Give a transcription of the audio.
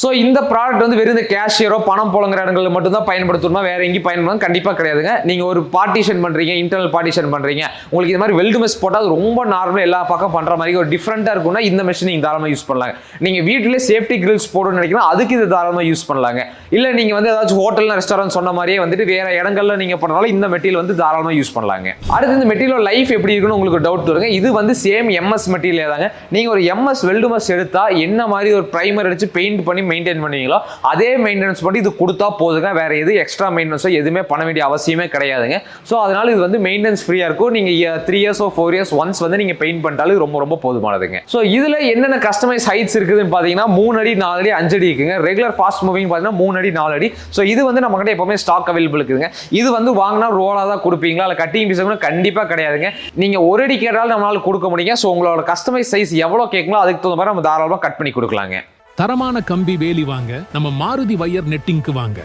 So இந்த product வந்து வெறும் இந்த கேஷியரோ பணம் போலங்கிற இடங்களில் மட்டும் தான் பயன்படுத்தணுமா, வேற எங்கேயும் பயன்படுத்தணும் கண்டிப்பாக கிடையாதுங்க. நீங்க ஒரு பார்ட்டிஷன் பண்றீங்க, இன்டர்னல் பார்ட்டிஷன் பண்றீங்க, உங்களுக்கு இது மாதிரி வெல்டு மெஷ் போட்டால் ரொம்ப நார்மலாக எல்லா பக்கம் பண்ற மாதிரி ஒரு டிஃப்ரெண்டா இருக்கும்னா இந்த மெஷின் நீங்க தாராளமாக யூஸ் பண்ணலாங்க. நீங்க வீட்டிலே சேஃப்டி கிரில்ஸ் போடணும்னு நினைக்கிறீங்கன்னா அதுக்கு இது தாராளமாக யூஸ் பண்ணலாங்க. இல்ல நீங்க வந்து ஏதாச்சும் ஹோட்டல் ரெஸ்டாரண்ட் சொன்ன மாதிரியே வந்துட்டு வேற இடங்கள்ல நீங்க பண்ணாலும் இந்த மெட்டீரியல் வந்து தாராளமாக யூஸ் பண்ணலாங்க. அடுத்து இந்த மெட்டீரியல் லைஃப் எப்படி இருக்குன்னு உங்களுக்கு டவுட் வருங்க. இது வந்து சேம் எம்எஸ் மெட்டீரியல் தாங்க. நீங்க ஒரு எம்எஸ் வெல்டு மெஷ் எடுத்தா என்ன மாதிரி ஒரு பிரைமர் அடிச்சு பெயிண்ட் பண்ணி மெயின்டைன் பண்ணுவீங்களோ அதே மெயின்டெனன்ஸ் பண்ணி இது கொடுத்தா போதுங்க. வேற எது எக்ஸ்ட்ரா மெயின்டெனன்ஸோ எதுவுமே பண்ண வேண்டிய அவசியமே கிடையாதுங்க. ஸோ அதனால இது வந்து மெயின்டெனன்ஸ் ஃப்ரீயா இருக்கும். நீங்க 3 years or 4 years ஒன்ஸ் வந்து நீங்க பெயிண்ட் பண்ணிட்டாலும் ரொம்ப ரொம்ப போதுமானதுங்க. ஸோ இதுல என்னென்ன கஸ்டமைஸ் ஹைட்ஸ் இருக்குதுன்னு பாத்தீங்கன்னா 3 அடி 4 அடி 5 அடி இருக்குங்க. ரெகுலர் ஃபாஸ்ட் மூவிங் பாத்தீங்கன்னா 3 அடி 4 அடி. ஸோ இது வந்து நம்ம கிட்ட எப்பவுமே ஸ்டாக் அவைலபிள் இருக்குதுங்க. இது வந்து வாங்கினா ரோலா தான் கொடுப்பீங்களா இல்ல கட்டிங் பீஸ் கூட கண்டிப்பா கிடையாதுங்க. நீங்க ஒரு அடி கேட்டாலும் நம்மளால கொடுக்க முடியுங்க. ஸோ உங்களோட கஸ்டமைஸ் சைஸ் எவ்வளவு கேட்கணும் அதுக்கு தகுந்த மாதிரி நம்ம தாராளமா கட் பண்ணி கொடுக்கலாங்க. தரமான கம்பி வேலி வாங்க நம்ம மாருதி வயர் நெட்டிங்க்கு வாங்க.